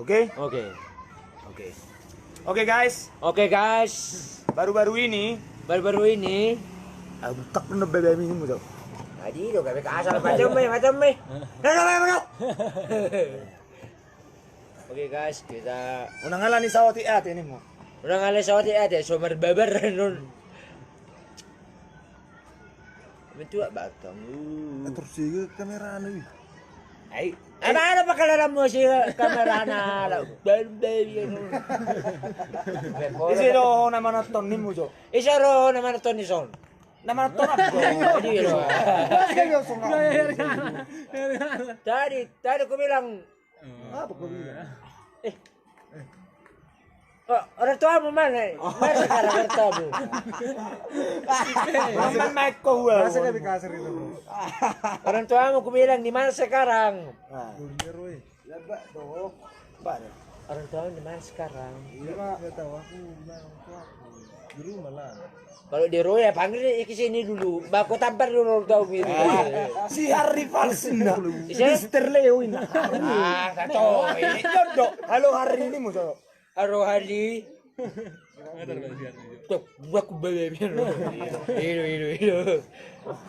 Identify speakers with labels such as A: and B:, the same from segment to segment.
A: Oke?
B: Oke.
A: Oke. Oke guys,
B: Oke guys,
A: baru-baru ini tak pernah BBM ini musuh.
B: tadi lo gak asal macam me. Oke guys, kita
A: Unang ngalan ni sawati ate ini mo.
B: udah ngalah sawati ada somar babar nun. Bentuk batang.
C: Terus juga kamera anu.
A: Ay,
B: Ano pa kalala mo si kamera na baby.
A: isi lo naman naton ni musuh.
B: Isa ro naman ito ni Son.
A: Naman naton ako.
B: Jadi ro. Tadi ko bilang
C: Apa kau bilang?
B: orang tua mo man eh. Masa sekarang bertemu.
A: Naman mic ko well.
C: Masa kami kasar itu bro?
B: Orang tua mo kumilang di mana sekarang?
C: Dunia roy.
A: Laba do. Ba.
B: Orang tua di mana sekarang?
C: Iya pak. Gak tahu aku bilang aku di rumah lah.
B: Kalau di Roya panggil ke sini dulu. Baku tampar dulu orang tua gitu.
A: Si Harry Falsina.
B: Isa?
A: Mr. Leo ini.
B: Tato.
A: Jodoh. Halo Harry ini musuh.
B: Aro hali. Tuh, baku baby. Ido.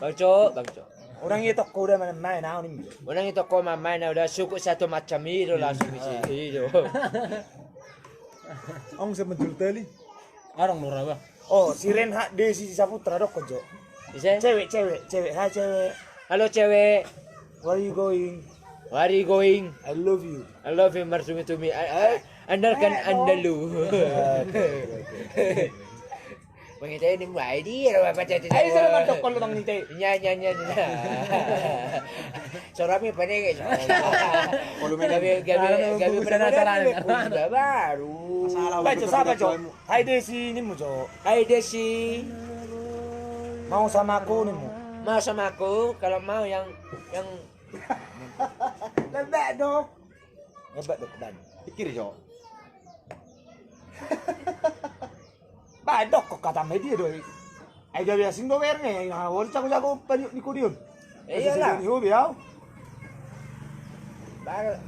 B: Bangco.
A: Orang itu kau udah main naon ini.
B: Orang itu kok mama na udah suku satu macam itu langsung di situ.
C: Ang sa menjul tali.
B: Orang nora ba?
A: Oh, si Renha Desi Saputra dok kojo.
B: Bisa?
A: Cewek. Hai cewek.
B: Halo cewek.
A: Where are you going?
B: Where are you going?
A: I love you.
B: I love you marsumi to me. Andalkan andalu. Mengita ini mulai dia apa tadi?
A: Ay, sa naman dok ko lang nite.
B: Nya. Sorami pa nih guys. Gabi baru.
A: Baca sahabat Jo. Hai Desi ini mu Jo.
B: Hai Desi.
A: Mau sama aku nih mu.
B: Mau sama aku kalau mau yang
A: Lebek dok. Lebek dok dan.
C: Pikir Jo.
A: Badok kok kata media doi. Ay gabi asing do werne. Wala jago panyo ni ko diyon.
B: Iyalah.
A: Ni hobi yaw.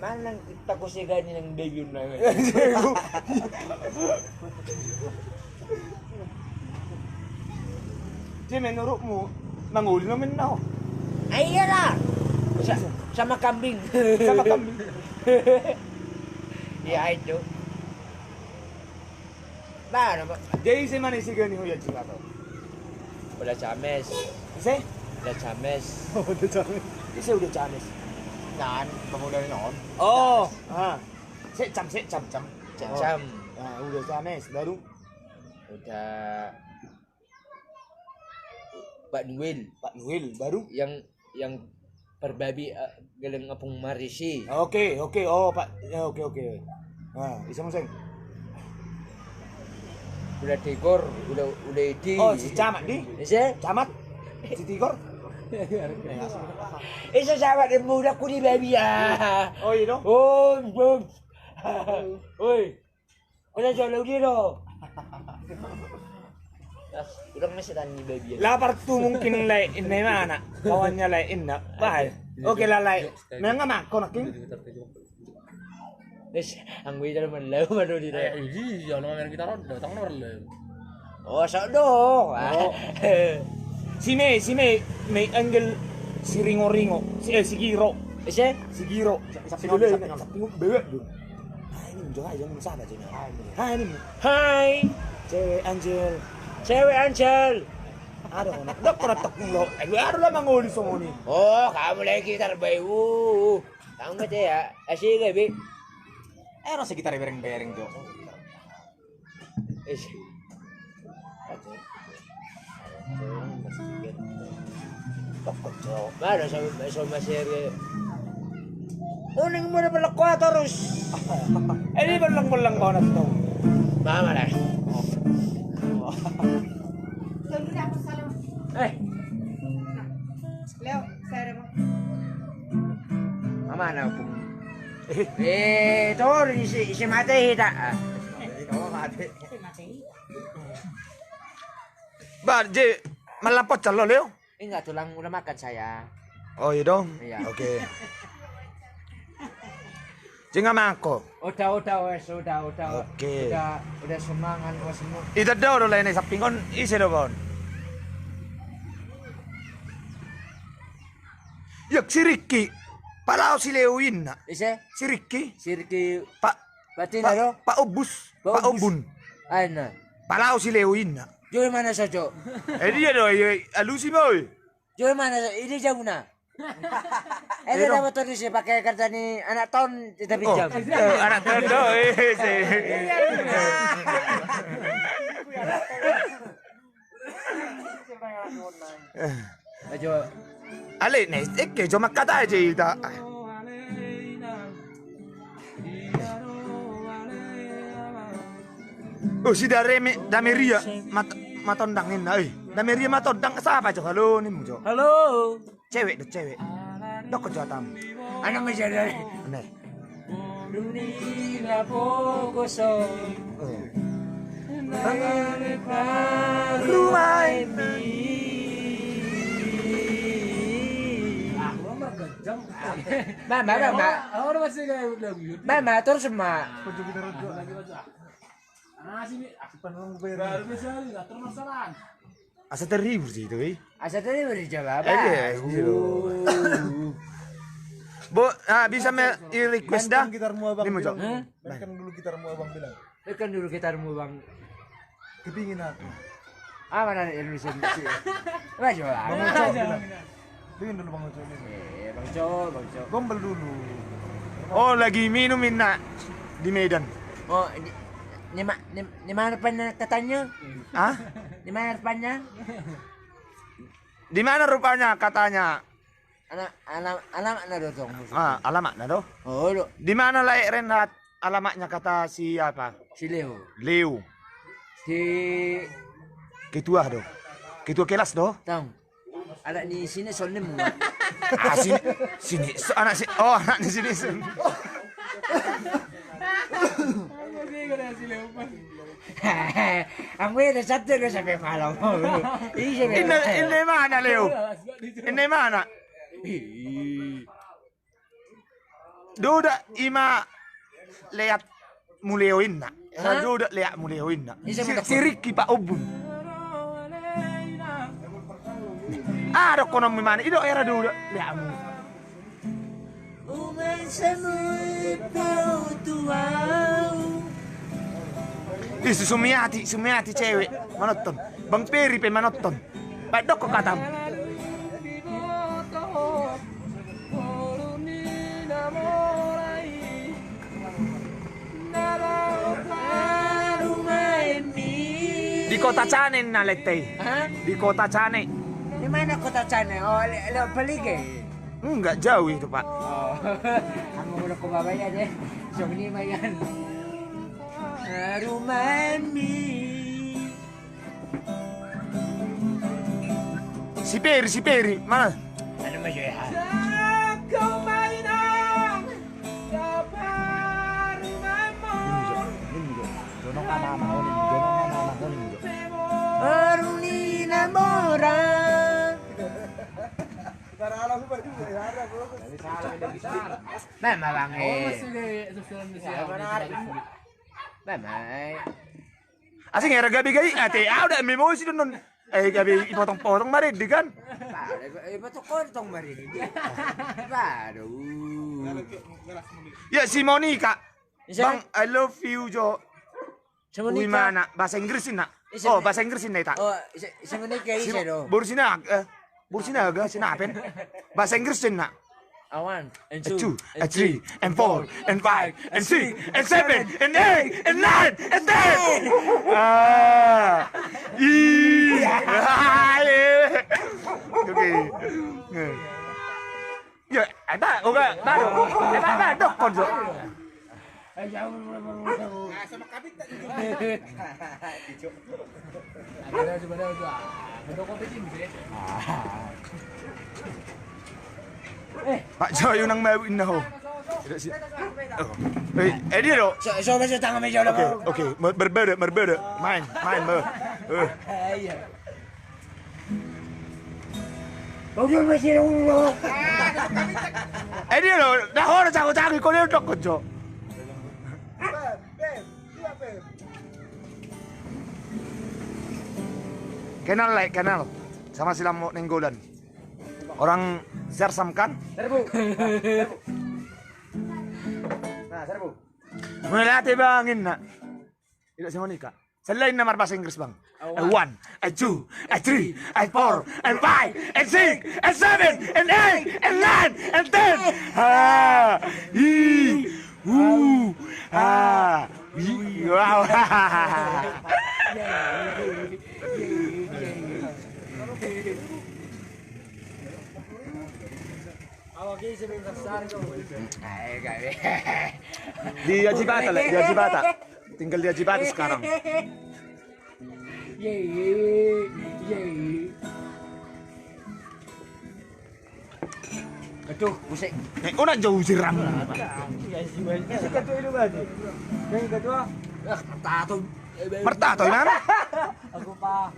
B: Mana kita kusigan ng debut na yun.
A: Di menurut mo manguli naman na ako.
B: Ay, iyalah. Sama kambing.
A: Sama kami.
B: Ya itu. Mana ba?
A: Jadi si mana si gani hoya juga to.
B: Udah cames.
A: Ise?
B: Udah cames.
C: Oh, udah capek.
A: Ise udah cames.
C: Kan, pemulai non.
A: Oh, cam.
B: Cam.
A: Nah, udah cames baru
B: Udah Pak Duel
A: Pak Noel baru.
B: yang perbabi geleng apung marisi.
A: Oke. Oh, Pak. Ya, oke. Nah, isa mo sing.
B: Udah dekor, udah edi.
A: Oh, si Camat di.
B: Isa?
A: Camat. Si Tigor.
B: Isa sahabat yang muda ku di babi ya.
A: Oh, iya dong.
B: Oh, bom. Oi. Udah jauh dia do. Udah masih tani babi.
A: Lapar tu mungkin lain ini mana? Kawannya lain na. Bah. Oke lah lain. Menga mako naking.
B: Nes, ang wait naman law mano dito.
D: Iya, orang yang kita datang nomor le.
B: Oh, so do.
A: Si Mei may angle si Ringo. Si Giro.
B: Isa?
A: Si Giro. Si dulu ini sapi bebek dulu. Ah, ini juga aja mun sahabat ini. Hai ini.
B: Hai.
A: Cewek Angel.
B: Cewek Angel.
A: Ada mana? Dak pernah tak lo. Ada lah mangoli somoni.
B: Oh, kamu lagi terbayu. Tahu nggak ya? Asyik gak, Bi?
C: Orang sekitar bereng-bereng Jo.
A: Tak kocok.
B: Mana sama seri. Uning mo na pala ko terus.
A: Ini belang-belang kau nak tahu.
B: Mama lah.
E: Leo, saya mau.
B: Mama na po. Ito, si Mate hita.
C: Kamu mati.
A: Ba, je malapot calo Leo.
B: Enggak, tulang udah makan saya.
A: Oh iya dong.
B: Iya.
A: Oke. Jangan mangko.
B: Udah wes, udah.
A: Oke.
B: Udah semangat wes semua.
A: Ito daw do lain sa pingon isi do bon. Yak si Ricky. Palao si Lewin na.
B: Ise?
A: Si Ricky.
B: Sirki
A: Pa
B: Batin ano?
A: Pa ubus. Pa ubun.
B: Ay na.
A: Palao si Lewin na.
B: Joy mana sa Jo?
A: Eh dia do alusi mo.
B: Joy mana sa ini jauh na. Eh dapat tuh sih pakai kerja nih anak tahun kita pinjam.
A: Anak tondo si.
B: Ajo.
A: Ale ne, ikke jo makata je ita. Oh si Dameria matondangin na Dameria matondang sa apa jo? Halo ni mo jo.
B: Halo.
A: Cewek do cewek. Dok jo tam.
B: Anak meja dari.
A: Ne.
B: Dunia pokoso.
A: Rumah
B: Mama terus mak.
A: Asa terhibur sih itu,
B: Asa tadi berjawab.
A: Bo, bisa request dah.
C: Gitarmu abang
A: Ini mo jo.
C: bilang. Mainkan dulu gitarmu abang bilang.
B: Tekan dulu gitarmu bang.
C: Kepingin aku.
B: Mana Indonesia sih? Bang Jo.
C: Bang Uco bilang. Pingin dulu Bang Uco ini.
B: Bang Jo.
C: Gombel dulu.
A: Oh, lagi minumin na di Medan.
B: Oh, di mana rupanya katanya?
A: Hah?
B: Di mana rupanya?
A: Di mana rupanya katanya?
B: Alamat na dotong.
A: Alamat na do.
B: Oh, lo.
A: Di mana lah Renat alamatnya kata si apa?
B: Si Leo.
A: Leo.
B: Si
A: Ketua do. Ketua kelas do.
B: Tang. Ada di sini soalnya mu.
A: Sini. Anak si. Oh, anak di sini.
B: Ang weird satu ko sampai malam.
A: Ini mana Leo? Ini mana? Duda ima lihat muleuin na. Duda lihat muleuin na. Si Ricky Pak Ubun. Ada kono mana? Itu era duda lihat mu. Si Sumiati cewek manoton. Bang Peri pe manoton. Pak Dok kok katam. Di kota Cane na letay.
B: Hah?
A: Di kota Cane.
B: Di mana kota Cane? Oh, lo Pelige.
A: Enggak jauh itu, Pak.
B: Oh. Ang ulo ko babaya deh. So ini mayan. Remind me.
A: Si Peri, mana?
B: Ano ba yun? Aruni namora. Mama bang Bye.
A: Asing era gabi gai ate udah emosi don. Gabi ipotong-potong marid di kan.
B: Iba to kontong marid. Baru.
A: Ya si Monica. Bang, I love you Jo. Uy mana? Bahasa Inggrisin na. Oh, bahasa Inggrisin na ita.
B: Oh, si Monica isa do.
A: Bursina aga sinapin. Bahasa Inggrisin na.
B: A 1 and
A: 2
B: 2
A: and 3 and 4 and 5 and 6 and 7 and 8 and 9 and 10. Okay. Ya, ada, oke, baru. Ada dok konjo.
C: Sama kabit tak gitu.
D: Ada sebenarnya itu. Ada kompetisi sih.
A: Pak Jo yung nang mawin na ho. Dia do.
B: So masih tangan meja udah.
A: Oke. Berbeda. Main.
B: Udah masih ulo.
A: Dia do. Dah ho na cago ko dia dok konjo. Kenal sama silam mau nenggolan. Orang Zersam kan?
B: Serbu. Nah, serbu.
A: Mulai bangin nak. Tidak sama nikah. Selain nama bahasa Inggris bang. A 1, a 2, a 3, a 4, and 5, and 6, and 7, and 8, and 9, and 10. Ha, hi, ha, wow. Di Ajibata lah, di Ajibata. Tinggal di Ajibata sekarang.
B: Aduh, busik.
A: Nek nak jauh siram.
B: Tato.
A: Mertato mana?
C: Aku pak.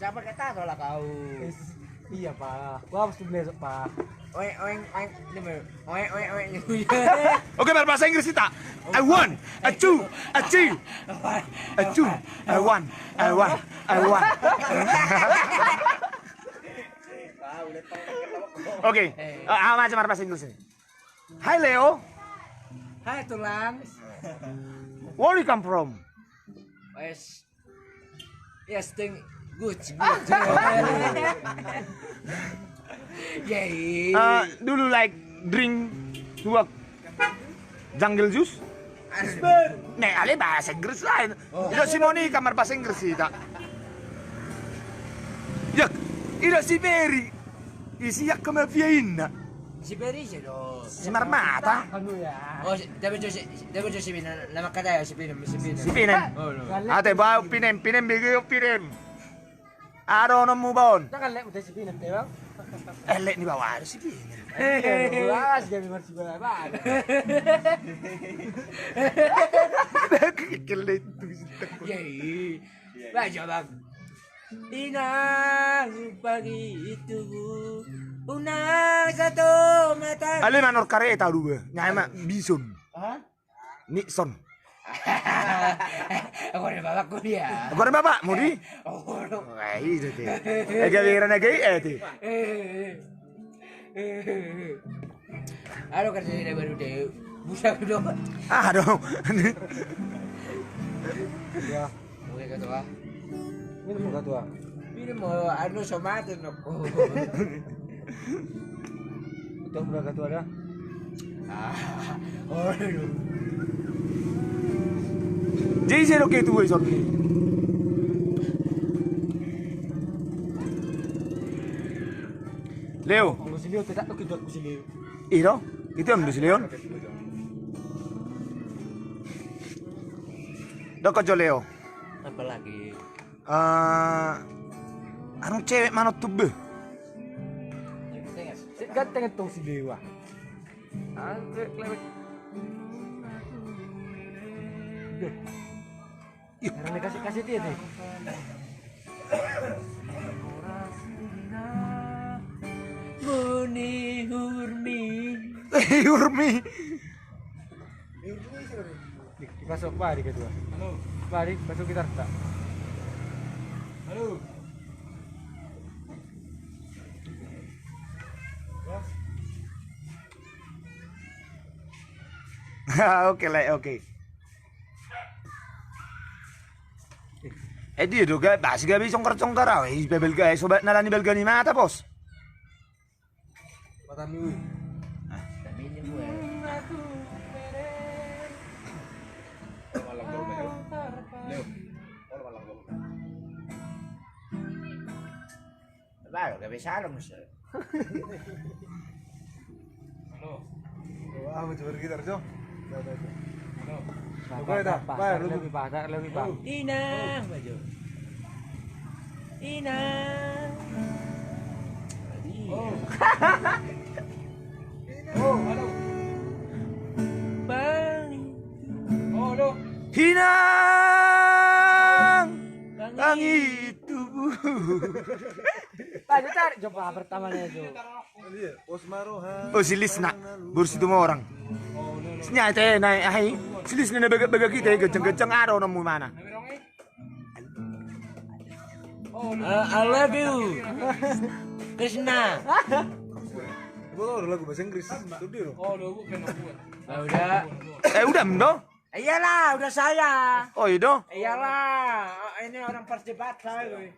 B: Siapa kayak tato lah kau.
C: Iya pak. Gua harus besok pak.
B: Oeng, ini oeng.
A: Oke, berbahasa Inggris kita. A 1, a 2, a 3, a 2, a 1, a 1, a 1. Oke, macam bahasa Inggris ini. Hi Leo,
B: Hai tulang.
A: where you come from?
B: Yes, thing good. Yay.
A: Do you like drink jungle juice? Nek, ale bahasa Inggris lain. Tidak si Moni kamar bahasa Inggris sih tak. Yak, tidak si Mary. Isi yak kamar piain nak.
B: Si Peri sih do.
A: Si Marmata.
C: Anu ya.
B: Oh, dapat jo si Pina. Nama kata ya si Pina.
A: Si Pinem.
B: Oh, no.
A: Ate bawa Pinem bigay Pinem. Araw na mo baon.
C: Nakalek mo tayo si Pinat, di ba?
A: Elek ni bawa ada si Pinem.
C: Bulas, gabi mo si Balaban.
A: Kelet tu.
B: Yay. Baca bang. Inang pagi itu unang satu mata.
A: Ale manor kareta dua. Nyai mak bison.
C: Hah?
A: Nixon.
B: Aku ada bapakku dia.
A: Aku ada bapak, mau di?
B: Oh, no.
A: Wah, itu deh. Gawiran lagi tu.
B: Aduh kerja ini baru deh. Busak dong.
A: Aduh.
C: Ya,
B: Oke ketua.
C: ini muka tua.
B: Ini mau anu somatin aku.
C: Ito muka tua dah.
B: Oh,
A: Jadi saya oke tu son. Leo,
C: Ang gusto niyo, tidak ko gusto niyo.
A: iro? Itu yang di Leon. Dekat jo Leo.
B: apa lagi?
A: Anu cewek mana tuh be?
C: Ganteng itong si Dewa. Andre, klewek. Karena kasih dia nih.
B: Muni hurmi.
A: Urmi.
C: Dipasok pa, di kedua. Halo. Balik, pasok kita tak. Halo.
A: Oke lah, oke. Dia juga basi gabi congkar-congkar awe, bebel guys, sobat nalani belga ni mata bos.
C: Mata lu.
B: Tapi ini gue. Baru gak bisa dong sih.
C: Wah, mau coba gitar, Jo.
B: Halo.
C: Lebih pak.
B: Inang baju. Inang.
C: Oh.
B: Halo. Bang.
C: Oh, halo.
A: Hinang ang itu.
C: Ayo cari coba pertamanya, Jo.
A: Oh si Lisna, bursi itu mau orang. Nya teh naik ai, si Lisna baga kita gejeng-gejeng araw na mo mana.
B: I love you. Krishna.
C: Gua lagu bahasa Inggris. Itu dia loh.
D: Oh, lu bukan aku.
B: Udah.
A: Udah Mdo?
B: Iyalah, udah saya.
A: Oh itu?
B: Iyalah, ini orang percepatan.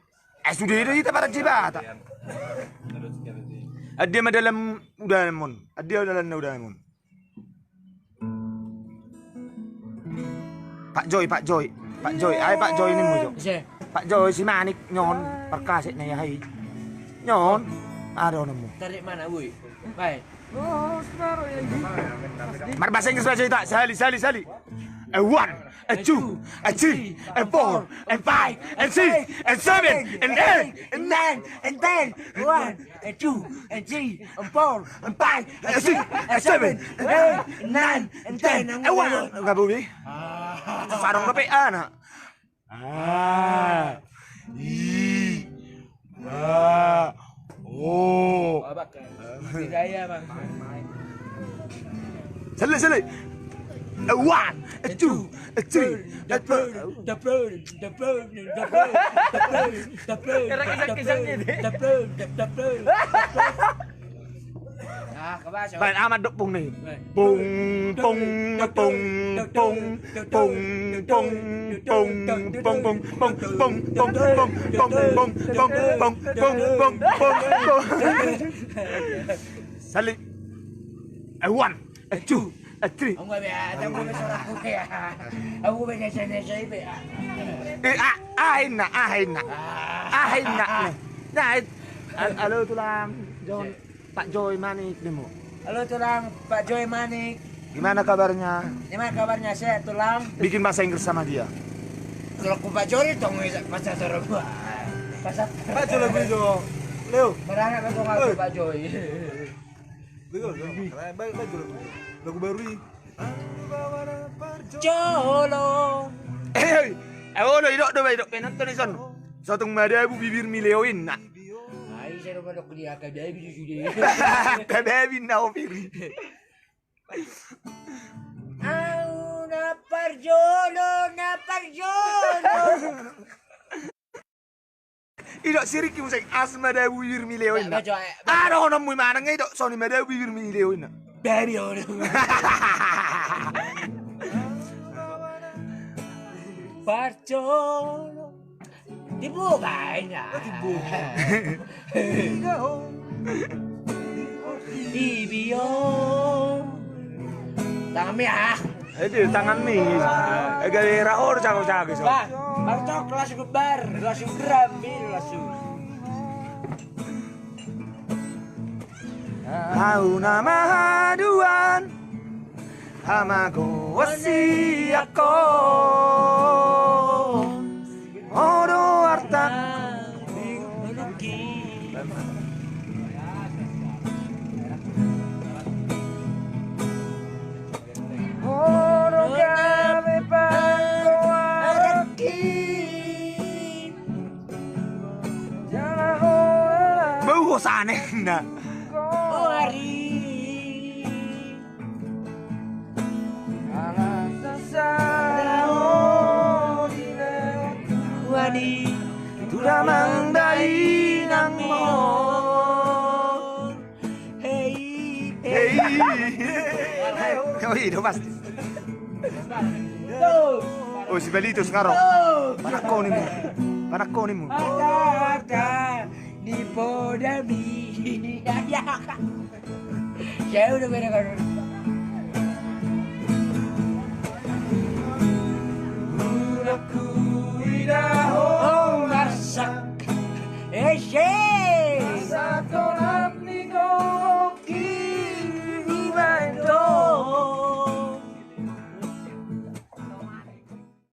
A: Sudah itu kita para cibata. Dia mah dalam udah mun. Dia dalam udah mun. Pak Joy. Ay Pak Joy ini mujo. Pak Joy si Manik nyon perkasik na yahay. Nyon. Ada nemu.
B: Tarik mana, Wuy? Baik.
A: Marbasa Inggris baca tak? Sali. A 1, a 2, a 3, a 4, a 5, a 6, a 7, and 8,
B: And 9 and 10. 1 and 2 and 3 and 4 and 5 and 6 and 7 and 8 and 9 and 10 and 1.
A: Enggak Bubi? Sarong tapi anak. Oh.
B: Gaya, Bang.
A: Sali. A 1, a 2, a 3, a 4. Baik amat dok pung nih. Pung. Sali. A 1, a 2, a 3.
B: Ông ơi mẹ, tao mua cái soda cô kìa. Ông mua cái này giấy mẹ.
A: Ahin na. Nah, halo tulang John, Pak Joy Manik demo.
B: Halo tulang, Pak Joy Manik.
A: Gimana kabarnya?
B: Gimana kabarnya saya tulang?
A: Bikin bahasa Inggris sama dia.
B: Tulang ku Pak Joy dong pasal suruh gua. Pasal
C: Pak Joy lagu itu. Leo.
B: berangkat aku ngaku Pak Joy.
C: Baik lagu baru ini.
B: Jolo.
A: Lo idok do idok penonton ison. Satu madabu bibir mileoin nak.
B: Ai saya rumah dok dia ke dia bisa sudah.
A: Kabebi na opiri.
B: Au na parjolo.
A: Idok sirik musik as madabu bibir mileoin nak.
B: Baca.
A: Ada ono mu mana ngai idok soni madabu bibir mileoin nak.
B: Baby ono. Parjolo. Dibuka na. Ibio. Tangan mi ah.
A: Itu tangan nih. Gara or cago so.
B: Bah, marto kelas gebar, kelas gerambil langsung.
A: Au nama haduan hamago wasiako Odo arta Odo kami pangkoaraki Bau sana na
B: Hari Wani
A: Sudah mangdai nang mo
B: Hey
A: Oh itu pasti
B: Tuh
A: Oh si Belitos ngaro Panakko ni mo
B: Ada di Podami. Ya. Saya udah bener kan.